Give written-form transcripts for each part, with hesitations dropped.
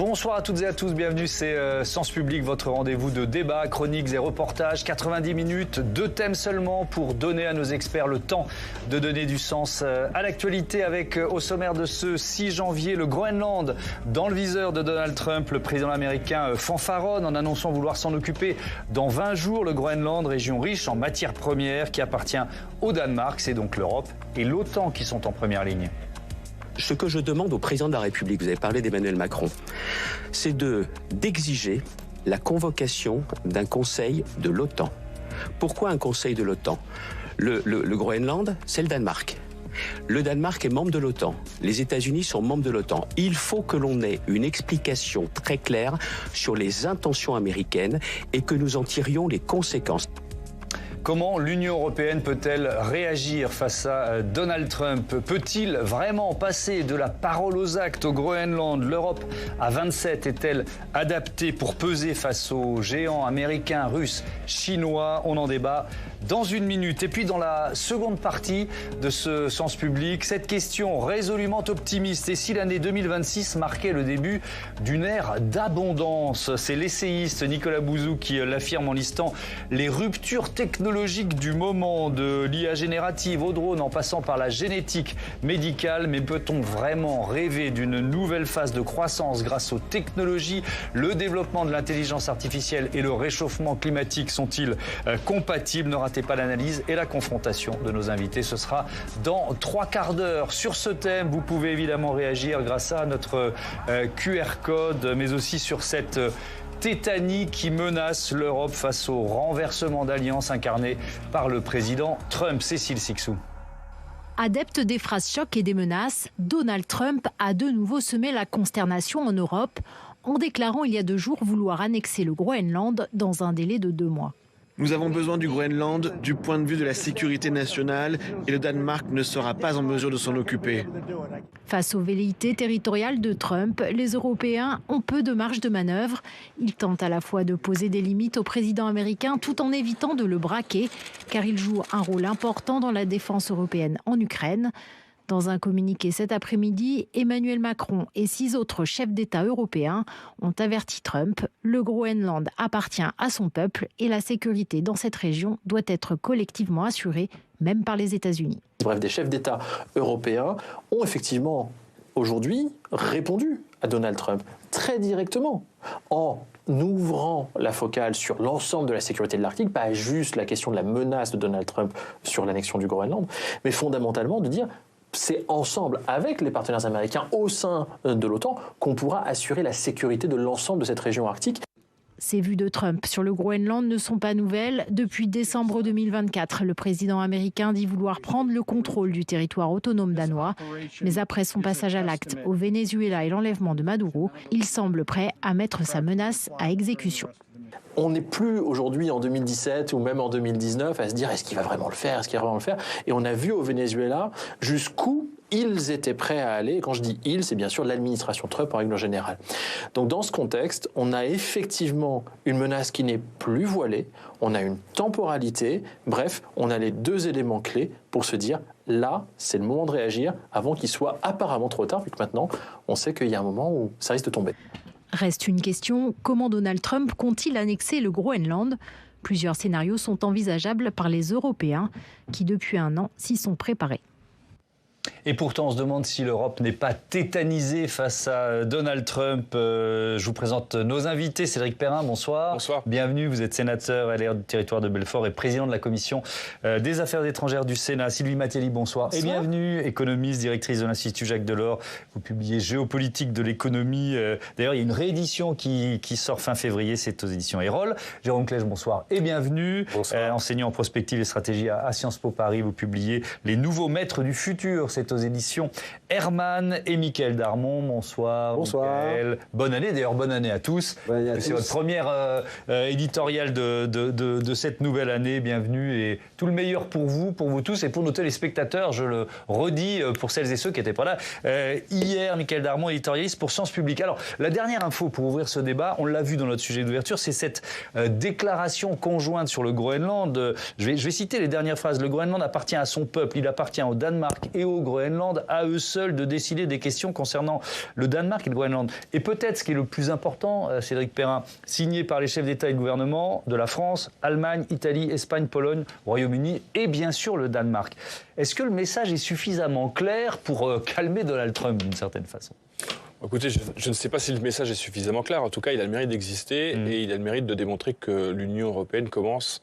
Bonsoir à toutes et à tous, bienvenue, c'est Sens Public, votre rendez-vous de débat, chroniques et reportages. 90 minutes, 2 thèmes seulement pour donner à nos experts le temps de donner du sens à l'actualité avec au sommaire de ce 6 janvier le Groenland dans le viseur de Donald Trump. Le président américain fanfaronne en annonçant vouloir s'en occuper dans 20 jours. Le Groenland, région riche en matières premières qui appartient au Danemark, c'est donc l'Europe et l'OTAN qui sont en première ligne. Ce que je demande au président de la République, vous avez parlé d'Emmanuel Macron, c'est d'exiger la convocation d'un conseil de l'OTAN. Pourquoi un conseil de l'OTAN ? Le Groenland, c'est le Danemark. Le Danemark est membre de l'OTAN. Les États-Unis sont membres de l'OTAN. Il faut que l'on ait une explication très claire sur les intentions américaines et que nous en tirions les conséquences. Comment l'Union européenne peut-elle réagir face à Donald Trump ? Peut-il vraiment passer de la parole aux actes au Groenland ? L'Europe à 27 est-elle adaptée pour peser face aux géants américains, russes, chinois ? On en débat dans une minute. Et puis dans la seconde partie de ce Sens Public, cette question résolument optimiste. Et si l'année 2026 marquait le début d'une ère d'abondance ? C'est l'essayiste Nicolas Bouzou qui l'affirme en listant les ruptures technologiques du moment, de l'IA générative au drone en passant par la génétique médicale. Mais peut-on vraiment rêver d'une nouvelle phase de croissance grâce aux technologies ? Le développement de l'intelligence artificielle et le réchauffement climatique sont-ils compatibles ? Ne ratez pas l'analyse et la confrontation de nos invités. Ce sera dans 3 quarts d'heure. Sur ce thème, vous pouvez évidemment réagir grâce à notre QR code, mais aussi sur cette tétanie qui menace l'Europe face au renversement d'alliance incarné par le président Trump. Cécile Sixou. Adepte des phrases chocs et des menaces, Donald Trump a de nouveau semé la consternation en Europe en déclarant il y a 2 jours vouloir annexer le Groenland dans un délai de 2 mois. Nous avons besoin du Groenland du point de vue de la sécurité nationale et le Danemark ne sera pas en mesure de s'en occuper. Face aux velléités territoriales de Trump, les Européens ont peu de marge de manœuvre. Ils tentent à la fois de poser des limites au président américain tout en évitant de le braquer, car il joue un rôle important dans la défense européenne en Ukraine. Dans un communiqué cet après-midi, Emmanuel Macron et 6 autres chefs d'État européens ont averti Trump. Le Groenland appartient à son peuple et la sécurité dans cette région doit être collectivement assurée, même par les États-Unis. Bref, des chefs d'État européens ont effectivement aujourd'hui répondu à Donald Trump très directement en ouvrant la focale sur l'ensemble de la sécurité de l'Arctique, pas juste la question de la menace de Donald Trump sur l'annexion du Groenland, mais fondamentalement de dire c'est ensemble, avec les partenaires américains au sein de l'OTAN, qu'on pourra assurer la sécurité de l'ensemble de cette région arctique. Ces vues de Trump sur le Groenland ne sont pas nouvelles. Depuis décembre 2024, le président américain dit vouloir prendre le contrôle du territoire autonome danois. Mais après son passage à l'acte au Venezuela et l'enlèvement de Maduro, il semble prêt à mettre sa menace à exécution. On n'est plus aujourd'hui en 2017 ou même en 2019 à se dire est-ce qu'il va vraiment le faire, est-ce qu'il va vraiment le faire ? Et on a vu au Venezuela jusqu'où ils étaient prêts à aller. Et quand je dis ils, c'est bien sûr l'administration Trump en règle générale. Donc dans ce contexte, on a effectivement une menace qui n'est plus voilée, on a une temporalité, bref, on a les 2 éléments clés pour se dire là, c'est le moment de réagir avant qu'il soit apparemment trop tard, vu que maintenant, on sait qu'il y a un moment où ça risque de tomber. Reste une question, comment Donald Trump compte-t-il annexer le Groenland ? Plusieurs scénarios sont envisageables par les Européens qui, depuis 1 an, s'y sont préparés. Et pourtant, on se demande si l'Europe n'est pas tétanisée face à Donald Trump. Je vous présente nos invités. Cédric Perrin, bonsoir. Bonsoir. Bienvenue, vous êtes sénateur LR du territoire de Belfort et président de la commission des affaires étrangères du Sénat. Sylvie Matelli, bonsoir. Et bienvenue, économiste, directrice de l'Institut Jacques Delors. Vous publiez Géopolitique de l'économie. D'ailleurs, il y a une réédition qui sort fin février, c'est aux éditions Erol. Jérôme Clèche, bonsoir et bienvenue. Bonsoir. Enseignant en prospective et stratégie à Sciences Po Paris, vous publiez Les nouveaux maîtres du futur. C'est aux éditions Hermann et Mickaël Darmon. Bonsoir. Bonsoir. Mickaël. Bonne année, d'ailleurs bonne année à tous. Bonne année à C'est tous. votre première éditoriale de cette nouvelle année. Bienvenue et tout le meilleur pour vous tous et pour nos téléspectateurs. Je le redis pour celles et ceux qui n'étaient pas là. Hier, Mickaël Darmon, éditorialiste pour Sens Public. Alors, la dernière info pour ouvrir ce débat, on l'a vu dans notre sujet d'ouverture, c'est cette déclaration conjointe sur le Groenland. Je vais citer les dernières phrases. Le Groenland appartient à son peuple, il appartient au Danemark et au Groenland. Groenland à eux seuls de décider des questions concernant le Danemark et le Groenland. Et peut-être ce qui est le plus important, Cédric Perrin, signé par les chefs d'État et de gouvernement de la France, Allemagne, Italie, Espagne, Pologne, Royaume-Uni et bien sûr le Danemark. Est-ce que le message est suffisamment clair pour calmer Donald Trump d'une certaine façon ? Écoutez, je ne sais pas si le message est suffisamment clair. En tout cas, il a le mérite d'exister et il a le mérite de démontrer que l'Union européenne commence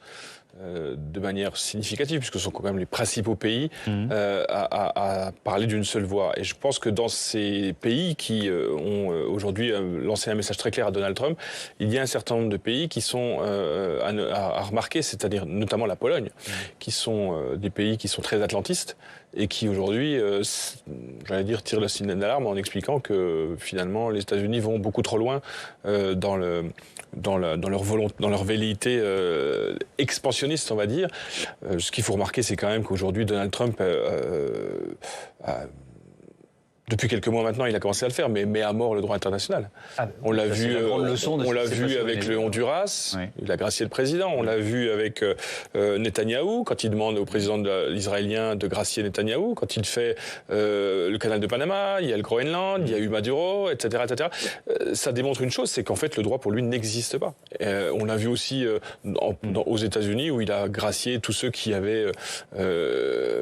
de manière significative, puisque ce sont quand même les principaux pays, à parler d'une seule voix. Et je pense que dans ces pays qui ont aujourd'hui lancé un message très clair à Donald Trump, il y a un certain nombre de pays qui sont à remarquer, c'est-à-dire notamment la Pologne, qui sont des pays qui sont très atlantistes et qui aujourd'hui, j'allais dire, tirent la sonnette d'alarme en expliquant que finalement les États-Unis vont beaucoup trop loin dans leur velléité expansionniste, on va dire. Ce qu'il faut remarquer, c'est quand même qu'aujourd'hui, Donald Trump depuis quelques mois maintenant, il a commencé à le faire, mais met à mort le droit international. On l'a vu, avec le Honduras, il a gracié le président. On l'a vu avec Netanyahou, quand il demande au président israélien de gracier Netanyahou, quand il fait le canal de Panama, il y a le Groenland, il y a eu Maduro, etc. etc. Ça démontre une chose, c'est qu'en fait, le droit pour lui n'existe pas. On l'a vu aussi aux États-Unis, où il a gracié tous ceux qui avaient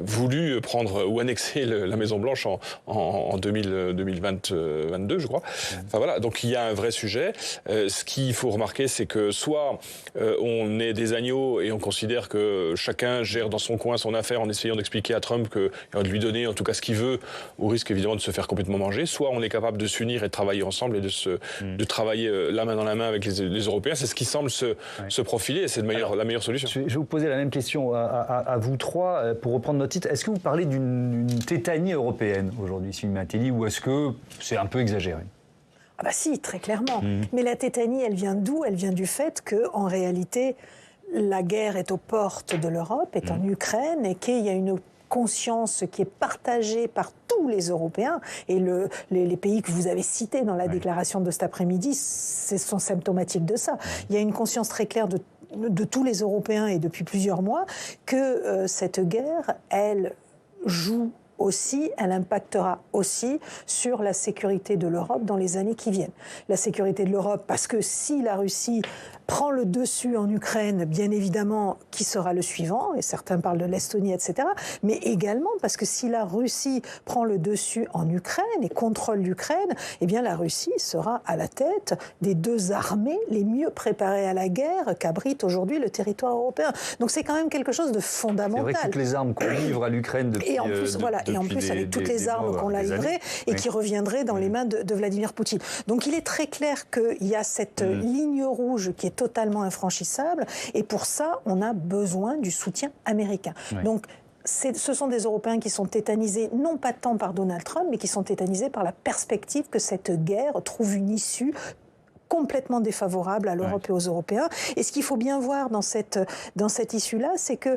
voulu prendre ou annexer la Maison-Blanche en 2022, je crois. Enfin voilà, donc il y a un vrai sujet. Ce qu'il faut remarquer, c'est que soit on est des agneaux et on considère que chacun gère dans son coin son affaire en essayant d'expliquer à Trump de lui donner en tout cas ce qu'il veut, au risque évidemment de se faire complètement manger, soit on est capable de s'unir et de travailler ensemble et de travailler la main dans la main avec les Européens. C'est ce qui semble se profiler et c'est la meilleure solution. Je vais vous poser la même question à vous trois, pour reprendre notre titre. Est-ce que vous parlez d'une tétanie européenne aujourd'hui, ou est-ce que c'est un peu exagéré ? Ah bah si, très clairement. Mais la tétanie, elle vient d'où ? Elle vient du fait qu'en réalité, la guerre est aux portes de l'Europe, est en Ukraine, et qu'il y a une conscience qui est partagée par tous les Européens. Et les pays que vous avez cités dans la déclaration de cet après-midi, sont symptomatiques de ça. Il y a une conscience très claire de tous les Européens, et depuis plusieurs mois, que cette guerre, elle joue aussi, elle impactera aussi sur la sécurité de l'Europe dans les années qui viennent. La sécurité de l'Europe, parce que si la Russie prend le dessus en Ukraine, bien évidemment, qui sera le suivant, et certains parlent de l'Estonie, etc., mais également parce que si la Russie prend le dessus en Ukraine et contrôle l'Ukraine, eh bien la Russie sera à la tête des deux armées les mieux préparées à la guerre qu'abrite aujourd'hui le territoire européen. Donc c'est quand même quelque chose de fondamental. C'est vrai que toutes les armes qu'on livre à l'Ukraine depuis... Et en plus, avec toutes les armes qu'on l'a livrées et qui reviendraient dans les mains de Vladimir Poutine. Donc il est très clair qu'il y a cette ligne rouge qui est totalement infranchissable, et pour ça, on a besoin du soutien américain. Donc, ce sont des Européens qui sont tétanisés, non pas tant par Donald Trump, mais qui sont tétanisés par la perspective que cette guerre trouve une issue complètement défavorable à l'Europe et aux Européens. Et ce qu'il faut bien voir dans cette issue-là, c'est que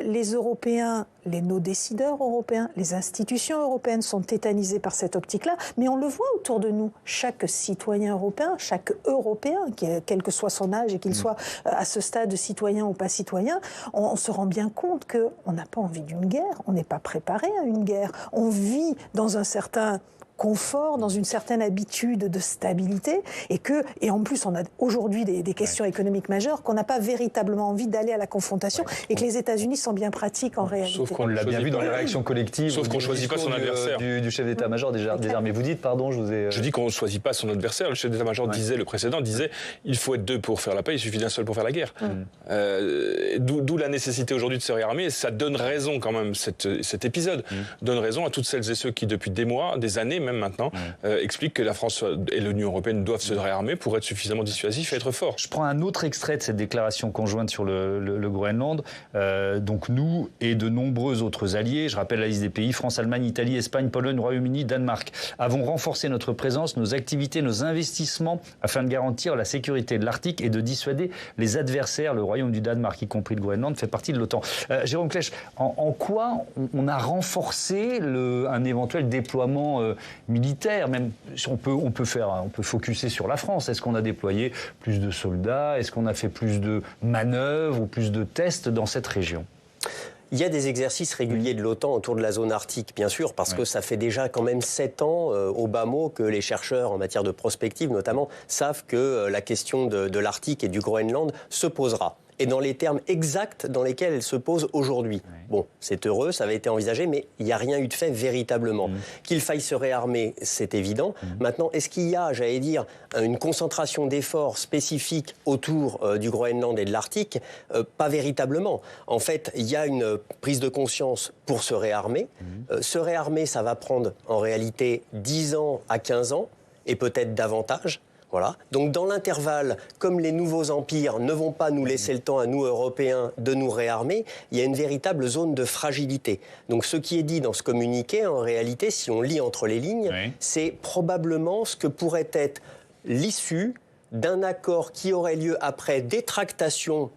les Européens, nos décideurs européens, les institutions européennes sont tétanisés par cette optique-là, mais on le voit autour de nous. Chaque citoyen européen, chaque Européen, quel que soit son âge et qu'il soit à ce stade citoyen ou pas citoyen, on se rend bien compte qu'on n'a pas envie d'une guerre, on n'est pas préparé à une guerre. On vit dans un certain confort, dans une certaine habitude de stabilité, et en plus on a aujourd'hui des questions économiques majeures qu'on n'a pas véritablement envie d'aller à la confrontation, et que les États-Unis sont bien pratiques en réalité. Sauf qu'on l'a bien vu dans les réactions collectives. Sauf qu'on ne choisit pas son adversaire. Du chef d'état-major des armées. Vous dites, pardon, je vous ai... Je dis qu'on ne choisit pas son adversaire. Le chef d'état-major le précédent disait, il faut être deux pour faire la paix, il suffit d'un seul pour faire la guerre. D'où la nécessité aujourd'hui de se réarmer, et ça donne raison quand même, cet épisode donne raison à toutes celles et ceux qui depuis des mois, des années même maintenant, expliquent que la France et l'Union européenne doivent se réarmer pour être suffisamment dissuasifs et être forts. Je prends un autre extrait de cette déclaration conjointe sur le Groenland. Donc nous et de nombreux autres alliés, je rappelle la liste des pays, France, Allemagne, Italie, Espagne, Pologne, Royaume-Uni, Danemark, avons renforcé notre présence, nos activités, nos investissements afin de garantir la sécurité de l'Arctique et de dissuader les adversaires. Le Royaume du Danemark, y compris le Groenland, fait partie de l'OTAN. Jérôme Klech, en quoi on a renforcé un éventuel déploiement militaire, même si on peut focuser sur la France. Est-ce qu'on a déployé plus de soldats? Est-ce qu'on a fait plus de manœuvres ou plus de tests dans cette région? Il y a des exercices réguliers de l'OTAN autour de la zone arctique, bien sûr, parce que ça fait déjà quand même 7 ans, au bas mot, que les chercheurs en matière de prospective, notamment, savent que la question de l'Arctique et du Groenland se posera. Et dans les termes exacts dans lesquels elle se pose aujourd'hui. Bon, c'est heureux, ça avait été envisagé, mais il n'y a rien eu de fait véritablement. Qu'il faille se réarmer, c'est évident. Maintenant, est-ce qu'il y a, j'allais dire, une concentration d'efforts spécifiques autour du Groenland et de l'Arctique? Pas véritablement. En fait, il y a une prise de conscience pour se réarmer. Se réarmer, ça va prendre en réalité 10 ans à 15 ans, et peut-être davantage. Voilà. Donc dans l'intervalle, comme les nouveaux empires ne vont pas nous laisser le temps à nous, Européens, de nous réarmer, il y a une véritable zone de fragilité. Donc ce qui est dit dans ce communiqué, en réalité, si on lit entre les lignes, c'est probablement ce que pourrait être l'issue d'un accord qui aurait lieu après des tractations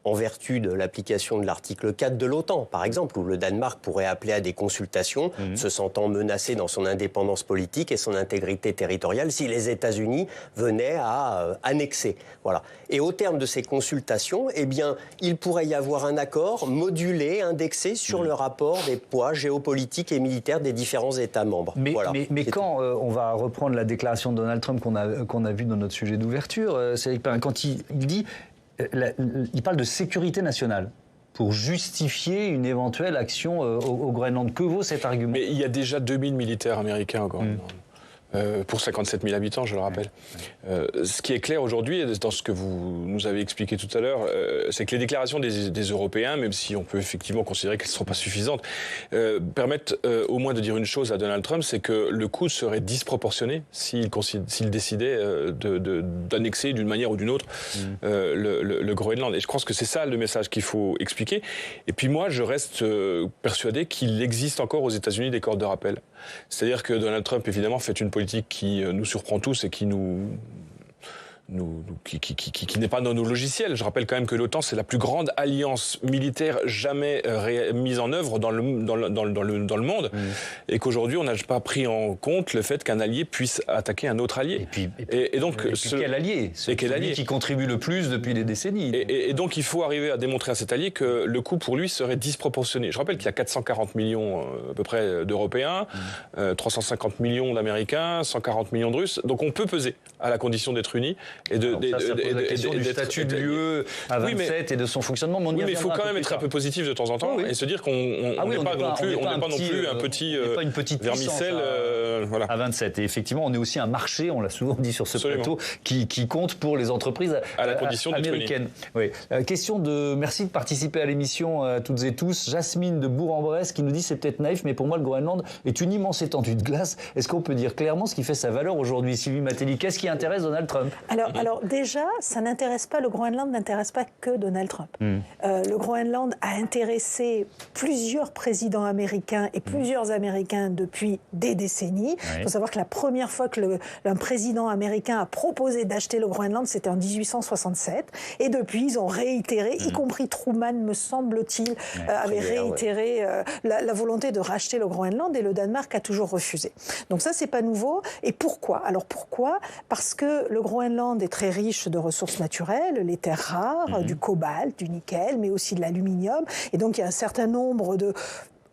en vertu de l'application de l'article 4 de l'OTAN, par exemple, où le Danemark pourrait appeler à des consultations, se sentant menacé dans son indépendance politique et son intégrité territoriale si les États-Unis venaient à annexer. Voilà. Et au terme de ces consultations, eh bien, il pourrait y avoir un accord modulé, indexé sur le rapport des poids géopolitiques et militaires des différents États membres. Mais, voilà. mais quand on va reprendre la déclaration de Donald Trump qu'on a vue dans notre sujet d'ouverture, quand il dit... Il parle de sécurité nationale pour justifier une éventuelle action au Groenland. Que vaut cet argument? Mais il y a déjà 2000 militaires américains au Groenland. Pour 57 000 habitants, je le rappelle. Ce qui est clair aujourd'hui, dans ce que vous nous avez expliqué tout à l'heure, c'est que les déclarations des Européens, même si on peut effectivement considérer qu'elles ne sont pas suffisantes, permettent au moins de dire une chose à Donald Trump, c'est que le coût serait disproportionné s'il décidait d'annexer d'une manière ou d'une autre le Groenland. Et je pense que c'est ça le message qu'il faut expliquer. Et puis moi, je reste persuadé qu'il existe encore aux États-Unis des cordes de rappel. C'est-à-dire que Donald Trump, évidemment, fait une politique qui nous surprend tous et qui n'est pas dans nos logiciels. Je rappelle quand même que l'OTAN, c'est la plus grande alliance militaire jamais mise en œuvre dans le monde, et qu'aujourd'hui, on n'a pas pris en compte le fait qu'un allié puisse attaquer un autre allié. Et donc, quel allié? Celui qui contribue le plus depuis des décennies. Et donc, il faut arriver à démontrer à cet allié que le coût pour lui serait disproportionné. Je rappelle qu'il y a 440 millions à peu près d'Européens, 350 millions d'Américains, 140 millions de Russes. Donc, on peut peser à la condition d'être unis. Ça pose la question du statut de l'UE à 27 et de son fonctionnement. Mais il faut quand même être un peu positif de temps en temps et se dire qu'on n'est pas non plus un petit vermicelle à 27. Et effectivement, on est aussi un marché, on l'a souvent dit sur ce plateau, qui compte pour les entreprises à la condition américaines. Oui. Merci de participer à l'émission toutes et tous. Jasmine de Bourg-en-Bresse qui nous dit c'est peut-être naïf, mais pour moi le Groenland est une immense étendue de glace. Est-ce qu'on peut dire clairement ce qui fait sa valeur aujourd'hui? Sylvie Matelli, qu'est-ce qui intéresse Donald Trump? Alors déjà, ça n'intéresse pas, le Groenland n'intéresse pas que Donald Trump. Le Groenland a intéressé plusieurs présidents américains et plusieurs Américains depuis des décennies. Il faut savoir que la première fois que un président américain a proposé d'acheter le Groenland, c'était en 1867. Et depuis, ils ont réitéré, y compris Truman, me semble-t-il, avait réitéré la volonté de racheter le Groenland, et le Danemark a toujours refusé. Donc ça, c'est pas nouveau. Et pourquoi? Alors pourquoi? Parce que le Groenland est très riche de ressources naturelles, les terres rares, du cobalt, du nickel, mais aussi de l'aluminium. Et donc, il y a un certain nombre de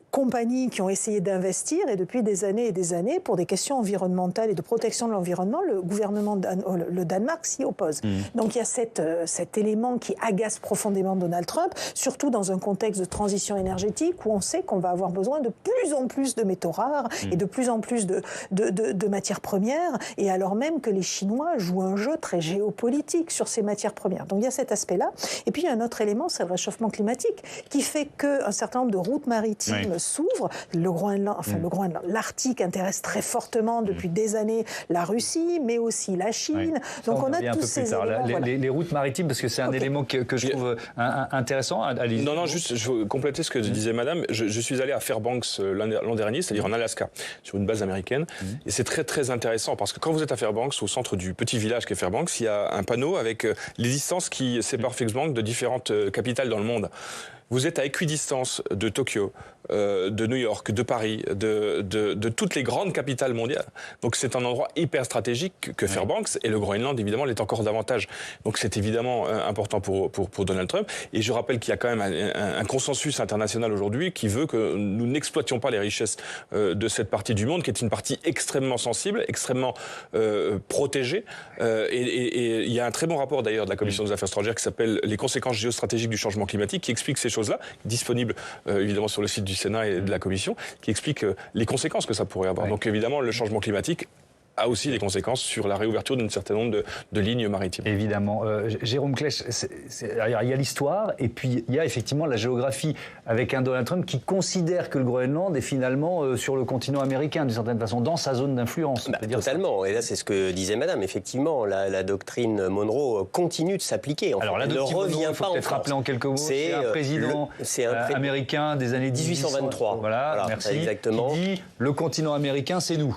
compagnies qui ont essayé d'investir, et depuis des années et des années, pour des questions environnementales et de protection de l'environnement, le gouvernement, le Danemark s'y oppose. Donc il y a cet élément qui agace profondément Donald Trump, surtout dans un contexte de transition énergétique où on sait qu'on va avoir besoin de plus en plus de métaux rares et de plus en plus de matières premières, et alors même que les Chinois jouent un jeu très géopolitique sur ces matières premières. Donc il y a cet aspect-là. Et puis il y a un autre élément, c'est le réchauffement climatique, qui fait qu'un certain nombre de routes maritimes s'ouvre. Le Groenland, l'Arctique intéresse très fortement depuis des années la Russie, mais aussi la Chine. Donc on a tous ces éléments. Les routes maritimes, parce que c'est un élément que je trouve intéressant. Non, juste, je veux compléter ce que disait Madame. Je suis allé à Fairbanks l'an dernier, c'est-à-dire en Alaska, sur une base américaine. Et c'est très, très intéressant, parce que quand vous êtes à Fairbanks, au centre du petit village qu'est Fairbanks, il y a un panneau avec les distances qui séparent Fairbanks de différentes capitales dans le monde. vous êtes à équidistance de Tokyo, de New York, de Paris, de toutes les grandes capitales mondiales. Donc c'est un endroit hyper stratégique que Fairbanks, et le Groenland évidemment l'est encore davantage. Donc c'est évidemment important pour Donald Trump. Et je rappelle qu'il y a quand même un consensus international aujourd'hui qui veut que nous n'exploitions pas les richesses de cette partie du monde, qui est une partie extrêmement sensible, extrêmement protégée. Et il y a un très bon rapport d'ailleurs de la Commission des Affaires étrangères qui s'appelle « Les conséquences géostratégiques du changement climatique » qui explique ces choses-là, disponible évidemment sur le site du Sénat et de la Commission, qui explique les conséquences que ça pourrait avoir. Donc évidemment, le changement climatique a aussi des conséquences sur la réouverture d'un certain nombre de lignes maritimes. Évidemment. Jérôme Klech, il y a l'histoire et puis il y a effectivement la géographie avec un Donald Trump qui considère que le Groenland est finalement sur le continent américain, d'une certaine façon, dans sa zone d'influence. Totalement. Et là, c'est ce que disait Madame. Effectivement, la doctrine Monroe continue de s'appliquer. Alors, la doctrine Monroe, il faut peut-être rappeler en quelques mots, c'est un président américain des années 1823. Voilà, merci. Exactement. Qui dit le continent américain, c'est nous.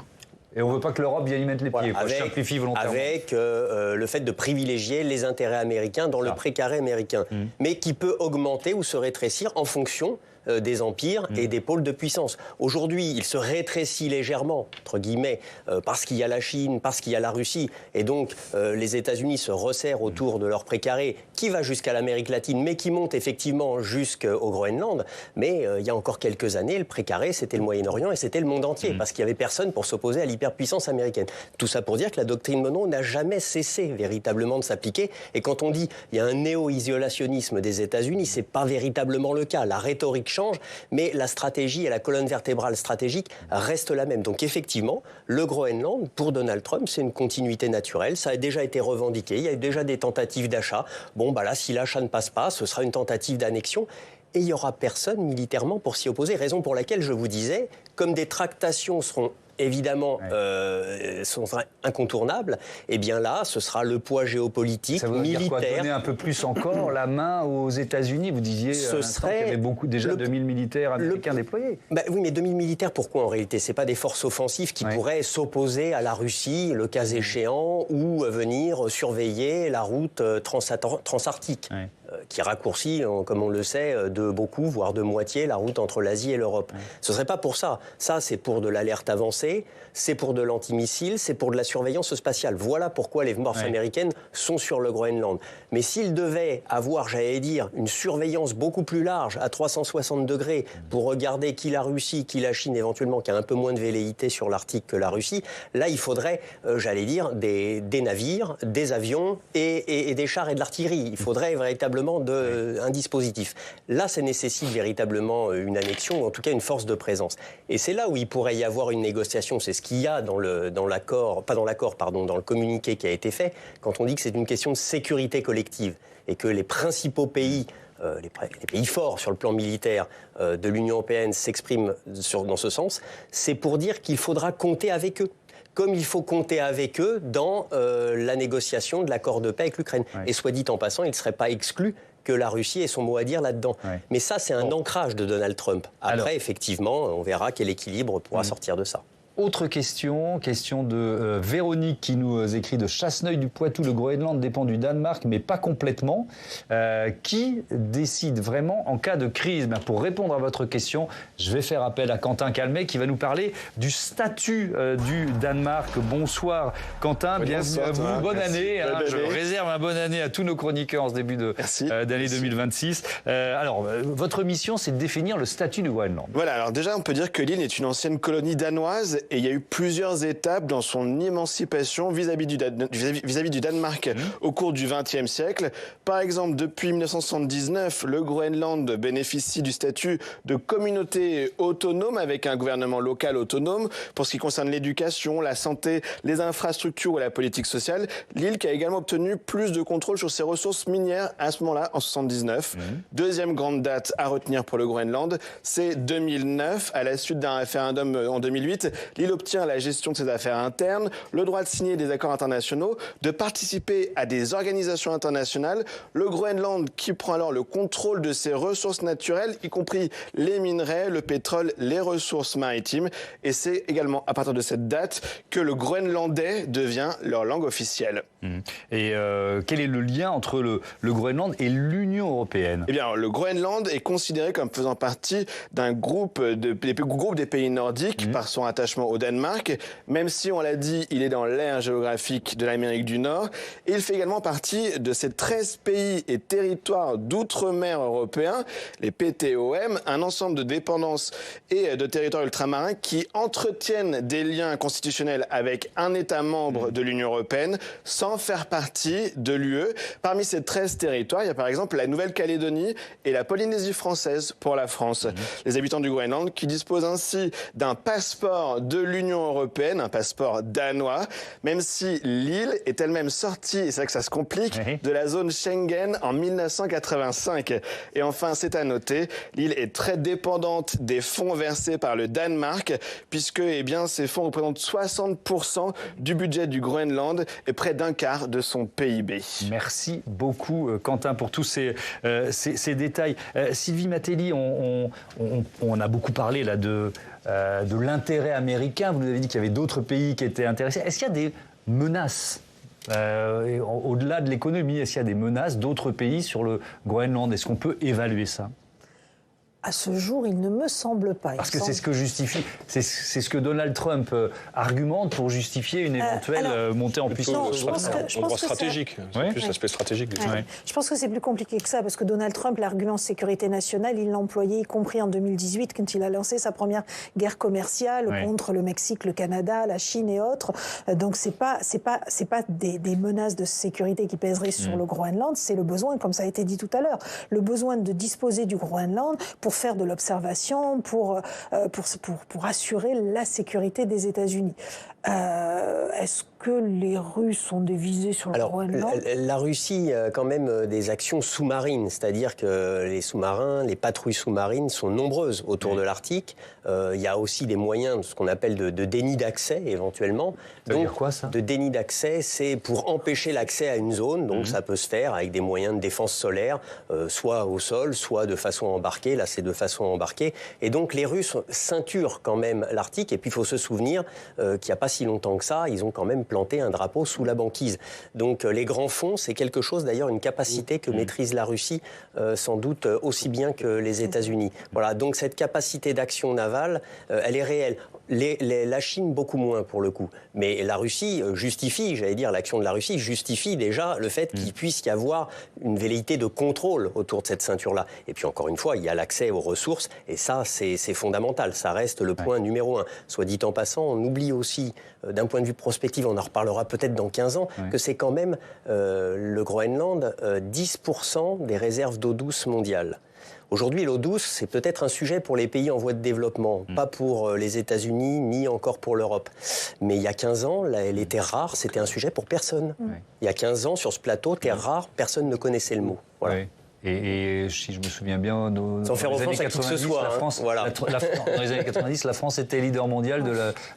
Et on ne veut pas que l'Europe vienne y mettre les pieds. Je simplifie volontairement. Avec le fait de privilégier les intérêts américains dans le précaré américain, mais qui peut augmenter ou se rétrécir en fonction des empires et des pôles de puissance. Aujourd'hui, il se rétrécit légèrement, entre guillemets, parce qu'il y a la Chine, parce qu'il y a la Russie, et donc les États-Unis se resserrent autour de leur précaré, qui va jusqu'à l'Amérique latine, mais qui monte effectivement jusqu'au Groenland. Mais il y a encore quelques années, le précaré, c'était le Moyen-Orient et c'était le monde entier, parce qu'il n'y avait personne pour s'opposer à l'hyperpuissance américaine. Tout ça pour dire que la doctrine Monroe n'a jamais cessé véritablement de s'appliquer, et quand on dit il y a un néo-isolationnisme des États-Unis, c'est pas véritablement le cas. La rhétorique change, mais la stratégie et la colonne vertébrale stratégique restent la même. Donc effectivement, le Groenland, pour Donald Trump, c'est une continuité naturelle. Ça a déjà été revendiqué. Il y a eu déjà des tentatives d'achat. Bon, là, si l'achat ne passe pas, ce sera une tentative d'annexion. Et il n'y aura personne militairement pour s'y opposer. Raison pour laquelle je vous disais, comme des tractations seront évidemment sont incontournables, et bien là, ce sera le poids géopolitique, militaire. Ça veut dire donner un peu plus encore la main aux États-Unis. Vous disiez qu'il y avait déjà 2000 militaires américains déployés. Oui, mais 2000 militaires, pourquoi en réalité ? Ce n'est pas des forces offensives qui pourraient s'opposer à la Russie, le cas échéant, ou venir surveiller la route transarctique. Qui raccourcit, comme on le sait, de beaucoup, voire de moitié, la route entre l'Asie et l'Europe. Ce ne serait pas pour ça. Ça, c'est pour de l'alerte avancée, c'est pour de l'antimissile, c'est pour de la surveillance spatiale. Voilà pourquoi les forces américaines sont sur le Groenland. Mais s'ils devaient avoir, j'allais dire, une surveillance beaucoup plus large, à 360 degrés, pour regarder qui la Russie, qui la Chine, éventuellement, qui a un peu moins de velléité sur l'Arctique que la Russie, là, il faudrait, j'allais dire, des navires, des avions et des chars et de l'artillerie. Il faudrait véritablement un dispositif. Là, ça nécessite véritablement une annexion, ou en tout cas une force de présence. Et c'est là où il pourrait y avoir une négociation. C'est ce qu'il y a dans le communiqué qui a été fait, quand on dit que c'est une question de sécurité collective et que les principaux pays, les pays forts sur le plan militaire de l'Union européenne s'expriment dans ce sens, c'est pour dire qu'il faudra compter avec eux. Comme il faut compter avec eux dans la négociation de l'accord de paix avec l'Ukraine. Et soit dit en passant, il ne serait pas exclu que la Russie ait son mot à dire là-dedans. Mais ça, c'est un ancrage de Donald Trump. Après, effectivement, on verra quel équilibre pourra sortir de ça. Autre question de Véronique qui nous écrit de Chasseneuil-du-Poitou. Le Groenland dépend du Danemark, mais pas complètement. Qui décide vraiment en cas de crise ? Pour répondre à votre question, je vais faire appel à Quentin Calmet qui va nous parler du statut du Danemark. Bonsoir Quentin, bienvenue à vous. Bonne année. Je réserve une bonne année à tous nos chroniqueurs en ce début d'année 2026. Alors, votre mission, c'est de définir le statut du Groenland. Voilà, alors déjà, on peut dire que l'île est une ancienne colonie danoise. Et il y a eu plusieurs étapes dans son émancipation vis-à-vis du Danemark au cours du XXe siècle. Par exemple, depuis 1979, le Groenland bénéficie du statut de communauté autonome avec un gouvernement local autonome pour ce qui concerne l'éducation, la santé, les infrastructures et la politique sociale. L'île qui a également obtenu plus de contrôle sur ses ressources minières à ce moment-là, en 1979. Deuxième grande date à retenir pour le Groenland, c'est 2009, à la suite d'un référendum en 2008. L'île obtient la gestion de ses affaires internes, le droit de signer des accords internationaux, de participer à des organisations internationales. Le Groenland qui prend alors le contrôle de ses ressources naturelles, y compris les minerais, le pétrole, les ressources maritimes. Et c'est également à partir de cette date que le groenlandais devient leur langue officielle. Et quel est le lien entre le Groenland et l'Union européenne? Eh bien, le Groenland est considéré comme faisant partie d'un groupe des pays nordiques par son attachement au Danemark. Même si, on l'a dit, il est dans l'aire géographique de l'Amérique du Nord. Et il fait également partie de ces 13 pays et territoires d'outre-mer européens, les PTOM, un ensemble de dépendances et de territoires ultramarins qui entretiennent des liens constitutionnels avec un État membre de l'Union européenne sans faire partie de l'UE. Parmi ces 13 territoires, il y a par exemple la Nouvelle-Calédonie et la Polynésie française pour la France. Les habitants du Groenland qui disposent ainsi d'un passeport de l'Union européenne, un passeport danois, même si l'île est elle-même sortie, et c'est là que ça se complique, de la zone Schengen en 1985. Et enfin, c'est à noter, l'île est très dépendante des fonds versés par le Danemark, puisque ces fonds représentent 60% du budget du Groenland et près d'un quart de son PIB. Merci beaucoup, Quentin, pour tous ces détails. Sylvie Matelli, on a beaucoup parlé là de l'intérêt américain. Vous nous avez dit qu'il y avait d'autres pays qui étaient intéressés. Est-ce qu'il y a des menaces au-delà de l'économie? Est-ce qu'il y a des menaces d'autres pays sur le Groenland? Est-ce qu'on peut évaluer ça? À ce jour, il ne me semble pas. Parce que c'est ce que justifie, c'est ce que Donald Trump argumente pour justifier une éventuelle montée en puissance. Je pense stratégique. C'est plus l'aspect stratégique. Je pense que c'est plus compliqué que ça, parce que Donald Trump, l'argument sécurité nationale, il l'a employé, y compris en 2018, quand il a lancé sa première guerre commerciale contre le Mexique, le Canada, la Chine et autres. Donc c'est pas des menaces de sécurité qui pèseraient sur le Groenland, c'est le besoin, comme ça a été dit tout à l'heure, le besoin de disposer du Groenland pour faire de l'observation, pour assurer la sécurité des États-Unis. Est-ce que les Russes ont des visées sur le Groenland? La Russie a quand même des actions sous-marines, c'est-à-dire que les sous-marins, les patrouilles sous-marines sont nombreuses autour de l'Arctique. Il y a aussi des moyens de ce qu'on appelle de déni d'accès, éventuellement. Ça veut dire quoi, ça? De déni d'accès, c'est pour empêcher l'accès à une zone. Donc ça peut se faire avec des moyens de défense solaire, soit au sol, soit de façon embarquée. Là, c'est de façon embarquée. Et donc les Russes ceinturent quand même l'Arctique. Et puis il faut se souvenir qu'il n'y a pas si longtemps que ça, ils ont quand même planté un drapeau sous la banquise. Donc les grands fonds, c'est quelque chose, d'ailleurs, une capacité que maîtrise la Russie, sans doute aussi bien que les États-Unis. Voilà, donc cette capacité d'action navale, elle est réelle. La Chine, beaucoup moins pour le coup. Mais la Russie justifie, l'action de la Russie justifie déjà le fait qu'il puisse y avoir une velléité de contrôle autour de cette ceinture-là. Et puis encore une fois, il y a l'accès aux ressources, et ça, c'est fondamental. Ça reste le point numéro 1. Soit dit en passant, on oublie aussi, d'un point de vue prospectif, on en reparlera peut-être dans 15 ans, que c'est quand même le Groenland 10% des réserves d'eau douce mondiales. Aujourd'hui, l'eau douce, c'est peut-être un sujet pour les pays en voie de développement, pas pour les États-Unis, ni encore pour l'Europe. Mais il y a 15 ans, les terres rares, c'était un sujet pour personne. Il y a 15 ans, sur ce plateau, terres rares, personne ne connaissait le mot. Voilà. Et si je me souviens bien, sans faire offense à qui que ce soit, la France, dans les années 90, la France était leader mondial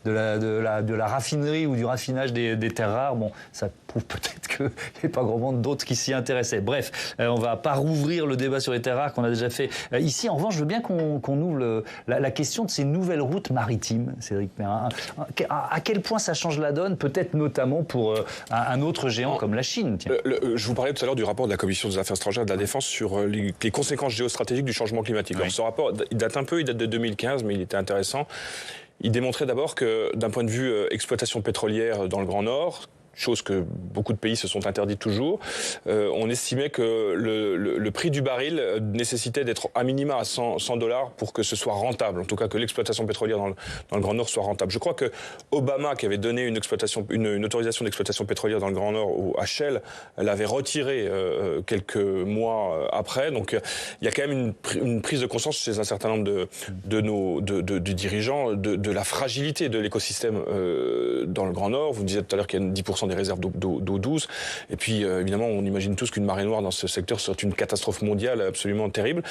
de la raffinerie ou du raffinage des terres rares. Bon, ça prouve peut-être qu'il n'y a pas grand monde d'autres qui s'y intéressaient. Bref, on ne va pas rouvrir le débat sur les terres rares qu'on a déjà fait ici. En revanche, je veux bien qu'on ouvre la question de ces nouvelles routes maritimes, Cédric Perrin. À quel point ça change la donne, peut-être notamment pour un autre géant comme la Chine? Je vous parlais tout à l'heure du rapport de la Commission des Affaires étrangères et de la Défense sur les conséquences géostratégiques du changement climatique. Alors, ce rapport, il date de 2015, mais il était intéressant. Il démontrait d'abord que, d'un point de vue exploitation pétrolière dans le Grand Nord, chose que beaucoup de pays se sont interdits toujours, on estimait que le prix du baril nécessitait d'être à minima à $100 pour que ce soit rentable, en tout cas que l'exploitation pétrolière dans le Grand Nord soit rentable. Je crois que Obama, qui avait donné une autorisation d'exploitation pétrolière dans le Grand Nord à Shell, l'avait retiré quelques mois après. Donc il y a quand même une prise de conscience chez un certain nombre de dirigeants de la fragilité de l'écosystème dans le Grand Nord. Vous me disiez tout à l'heure qu'il y a 10% des réserves d'eau douce. Et puis, évidemment, on imagine tous qu'une marée noire dans ce secteur serait une catastrophe mondiale absolument terrible.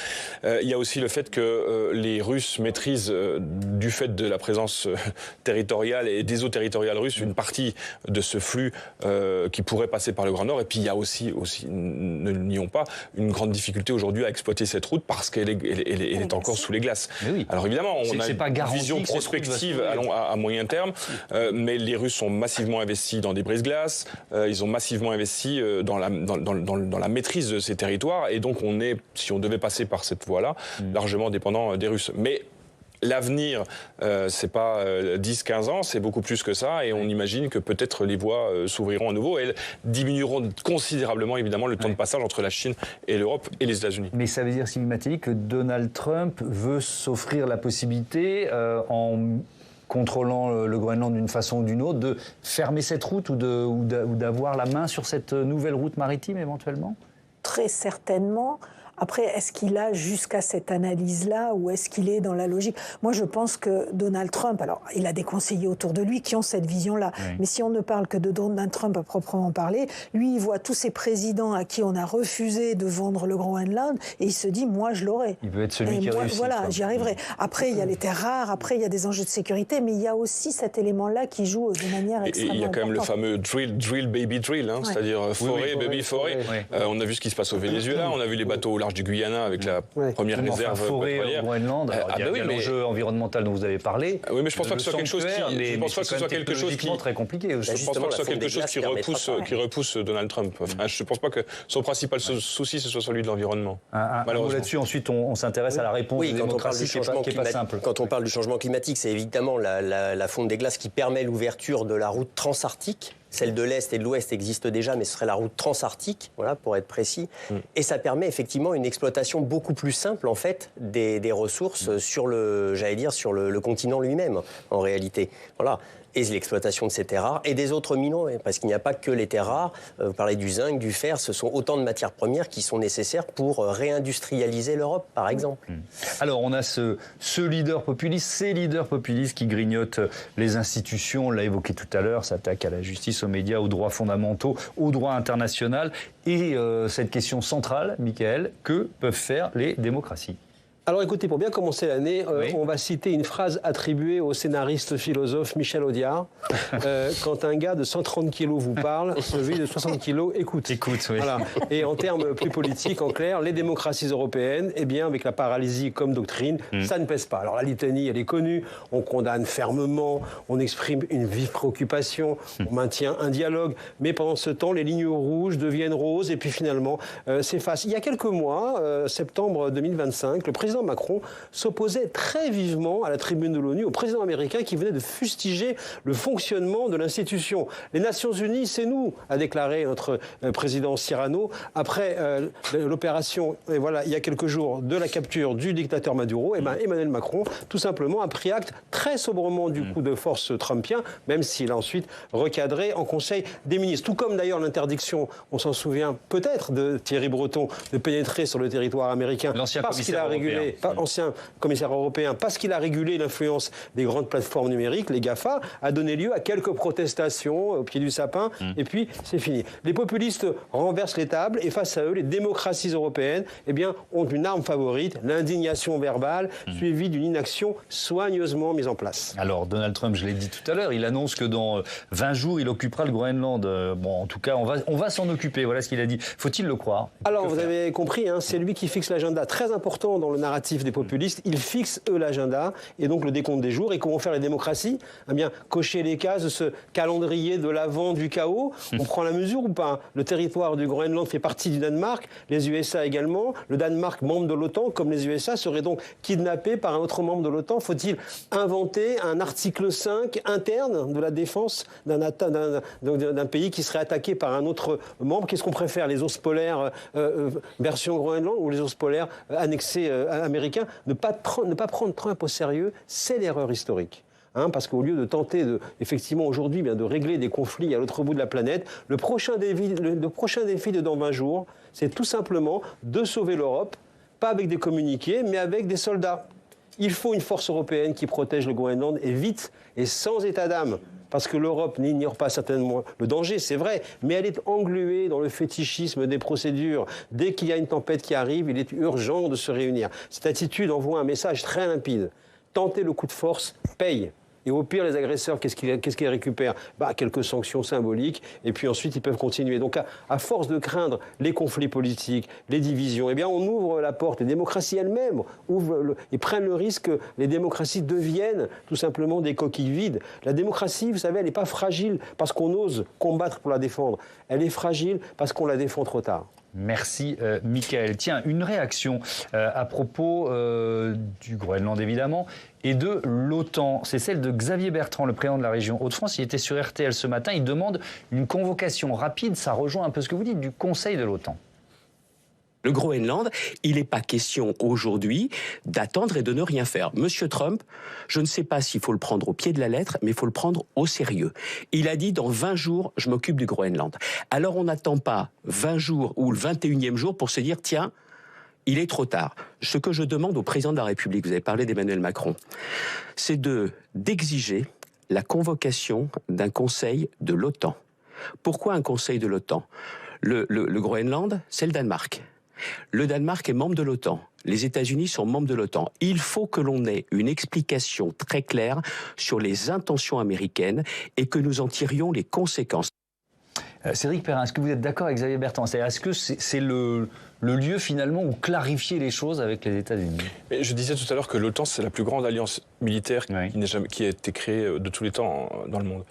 Il y a aussi le fait que les Russes maîtrisent, du fait de la présence territoriale et des eaux territoriales russes, une partie de ce flux qui pourrait passer par le Grand Nord. Et puis, il y a aussi ne le nions pas, une grande difficulté aujourd'hui à exploiter cette route parce qu'elle est encore sous les glaces. Oui. Alors, évidemment, on a une vision prospective à moyen terme, mais les Russes sont massivement investis dans des brises brise-glace, ils ont massivement investi dans la maîtrise de ces territoires, et donc on est, si on devait passer par cette voie-là, largement dépendant des Russes. Mais l'avenir, c'est pas 10-15 ans, c'est beaucoup plus que ça, et on imagine que peut-être les voies s'ouvriront à nouveau, et elles diminueront considérablement, évidemment, le temps de passage entre la Chine et l'Europe et les États-Unis. Mais ça veut dire, Sylvie Mattei, que Donald Trump veut s'offrir la possibilité, en contrôlant le Groenland d'une façon ou d'une autre, de fermer cette route ou d'avoir la main sur cette nouvelle route maritime, éventuellement ? Très certainement. Après, est-ce qu'il a jusqu'à cette analyse-là ou est-ce qu'il est dans la logique ? Moi, je pense que Donald Trump, alors il a des conseillers autour de lui qui ont cette vision-là, mais si on ne parle que de Donald Trump à proprement parler, lui, il voit tous ces présidents à qui on a refusé de vendre le Groenland et il se dit, moi, je l'aurai. Il veut être celui qui réussit. Voilà, j'y arriverai. Après, il y a les terres rares, après, il y a des enjeux de sécurité, mais il y a aussi cet élément-là qui joue de manière extrêmement importante. Il y a quand même le fameux drill, baby, drill, c'est-à-dire forêt, baby, forêt. On a vu ce qui se passe au Venezuela, on a vu les bateaux au large du Guyana avec la première réserve pétrolière au Groenland. Il y a l'enjeu environnemental dont vous avez parlé. Oui, mais je pense pas que ce soit quelque chose qui très compliqué. Je ne pense pas que ce soit quelque chose qui repousse Donald Trump. Enfin, je ne pense pas que son principal souci ce soit celui de l'environnement. Malheureusement. Là-dessus, ensuite, on s'intéresse à la réponse des démocraties qui n'est pas simple. Quand on parle du changement climatique, c'est évidemment la fonte des glaces qui permet l'ouverture de la route transarctique. Celle de l'Est et de l'Ouest existe déjà, mais ce serait la route transarctique, voilà, pour être précis. Et ça permet effectivement une exploitation beaucoup plus simple, en fait, des ressources sur le continent lui-même, en réalité. Voilà. Et l'exploitation de ces terres rares et des autres minéraux, parce qu'il n'y a pas que les terres rares. Vous parlez du zinc, du fer, ce sont autant de matières premières qui sont nécessaires pour réindustrialiser l'Europe, par exemple. Alors, on a ce leader populiste, ces leaders populistes qui grignotent les institutions, on l'a évoqué tout à l'heure, s'attaquent à la justice, aux médias, aux droits fondamentaux, au droit international. Et cette question centrale, Michael, que peuvent faire les démocraties ? Alors écoutez, pour bien commencer l'année, on va citer une phrase attribuée au scénariste philosophe Michel Audiard. Quand un gars de 130 kilos vous parle, celui de 60 kilos écoute. Oui. Voilà. Et en termes plus politiques, en clair, les démocraties européennes, eh bien, avec la paralysie comme doctrine, ça ne pèse pas. Alors la litanie, elle est connue, on condamne fermement, on exprime une vive préoccupation, on maintient un dialogue, mais pendant ce temps, les lignes rouges deviennent roses et puis finalement s'effacent. Il y a quelques mois, septembre 2025, le président Macron s'opposait très vivement à la tribune de l'ONU au président américain qui venait de fustiger le fonctionnement de l'institution. Les Nations Unies, c'est nous, a déclaré notre président Cyrano, après l'opération, et voilà, il y a quelques jours, de la capture du dictateur Maduro. Et ben, Emmanuel Macron, tout simplement, a pris acte très sobrement du coup de force trumpien, même s'il a ensuite recadré en Conseil des ministres. Tout comme d'ailleurs l'interdiction, on s'en souvient peut-être, de Thierry Breton de pénétrer sur le territoire américain parce qu'il a régulé ancien commissaire européen, parce qu'il a régulé l'influence des grandes plateformes numériques, les GAFA, a donné lieu à quelques protestations au pied du sapin, et puis c'est fini. Les populistes renversent les tables, et face à eux, les démocraties européennes ont une arme favorite, l'indignation verbale, suivie d'une inaction soigneusement mise en place. Alors, Donald Trump, je l'ai dit tout à l'heure, il annonce que dans 20 jours, il occupera le Groenland. En tout cas, on va s'en occuper, voilà ce qu'il a dit. Faut-il le croire ? Alors, vous avez compris, c'est lui qui fixe l'agenda. Très important dans le narratif des populistes, ils fixent, eux, l'agenda et donc le décompte des jours. Et comment faire les démocraties ? Cocher les cases de ce calendrier de l'avant du chaos. On prend la mesure ou pas ? Le territoire du Groenland fait partie du Danemark, les USA également. Le Danemark, membre de l'OTAN, comme les USA, serait donc kidnappé par un autre membre de l'OTAN. Faut-il inventer un article 5 interne de la défense d'un pays qui serait attaqué par un autre membre ? Qu'est-ce qu'on préfère ? Les ours polaires version Groenland ou les ours polaires annexés américains? Ne pas prendre Trump au sérieux, c'est l'erreur historique. Parce qu'au lieu de tenter, effectivement, aujourd'hui, de régler des conflits à l'autre bout de la planète, le prochain défi de dans 20 jours, c'est tout simplement de sauver l'Europe, pas avec des communiqués, mais avec des soldats. Il faut une force européenne qui protège le Groenland, et vite, et sans état d'âme. Parce que l'Europe n'ignore pas certainement le danger, c'est vrai, mais elle est engluée dans le fétichisme des procédures. Dès qu'il y a une tempête qui arrive, il est urgent de se réunir. Cette attitude envoie un message très limpide. Tenter le coup de force paye. Et au pire, les agresseurs, qu'est-ce qu'ils récupèrent? Quelques sanctions symboliques, et puis ensuite, ils peuvent continuer. Donc, à force de craindre les conflits politiques, les divisions, eh bien, on ouvre la porte. Les démocraties elles-mêmes et prennent le risque que les démocraties deviennent tout simplement des coquilles vides. La démocratie, vous savez, elle n'est pas fragile parce qu'on ose combattre pour la défendre. Elle est fragile parce qu'on la défend trop tard. Merci, Mickaël. Tiens, une réaction à propos du Groenland, évidemment, et de l'OTAN. C'est celle de Xavier Bertrand, le président de la région Hauts-de-France. Il était sur RTL ce matin. Il demande une convocation rapide. Ça rejoint un peu ce que vous dites du Conseil de l'OTAN. Le Groenland, il n'est pas question aujourd'hui d'attendre et de ne rien faire. Monsieur Trump, je ne sais pas s'il faut le prendre au pied de la lettre, mais il faut le prendre au sérieux. Il a dit dans 20 jours, je m'occupe du Groenland. Alors on n'attend pas 20 jours ou le 21e jour pour se dire, tiens, il est trop tard. Ce que je demande au président de la République, vous avez parlé d'Emmanuel Macron, c'est d'exiger la convocation d'un conseil de l'OTAN. Pourquoi un conseil de l'OTAN ? Le Groenland, c'est le Danemark. Le Danemark est membre de l'OTAN. Les États-Unis sont membres de l'OTAN. Il faut que l'on ait une explication très claire sur les intentions américaines et que nous en tirions les conséquences. Cédric Perrin, est-ce que vous êtes d'accord avec Xavier Bertrand? Est-ce que c'est le lieu finalement où clarifier les choses avec les États-Unis? Je disais tout à l'heure que l'OTAN, c'est la plus grande alliance militaire qui a été créée de tous les temps dans le monde.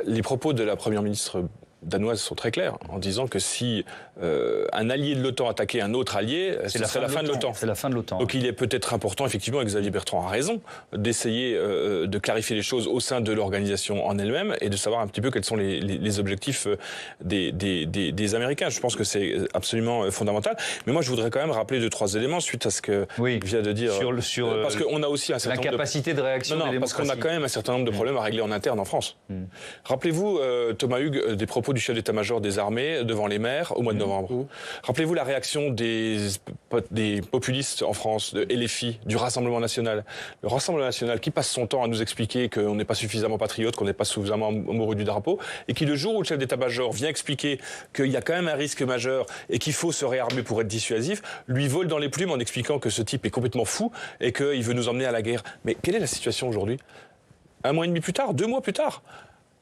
Les propos de la première ministre danoise sont très clairs en disant que si un allié de l'OTAN attaquait un autre allié, ce serait la fin de l'OTAN. C'est la fin de l'OTAN. Donc il est peut-être important, effectivement, et Xavier Bertrand a raison, d'essayer de clarifier les choses au sein de l'organisation en elle-même et de savoir un petit peu quels sont les objectifs des Américains. Je pense que c'est absolument fondamental. Mais moi, je voudrais quand même rappeler 2-3 éléments suite à ce que vient de dire. Parce qu'on a aussi un certain nombre capacité de réaction des démocraties. Parce qu'on a quand même un certain nombre de problèmes à régler en interne en France. Rappelez-vous, Thomas Hugues, des propos du chef d'état-major des armées devant les maires au mois de novembre. Rappelez-vous la réaction des populistes en France, de LFI, du Rassemblement national. Le Rassemblement national qui passe son temps à nous expliquer qu'on n'est pas suffisamment patriote, qu'on n'est pas suffisamment amoureux du drapeau, et qui le jour où le chef d'état-major vient expliquer qu'il y a quand même un risque majeur et qu'il faut se réarmer pour être dissuasif, lui vole dans les plumes en expliquant que ce type est complètement fou et qu'il veut nous emmener à la guerre. Mais quelle est la situation aujourd'hui ? 1 mois et demi plus tard, 2 mois plus tard,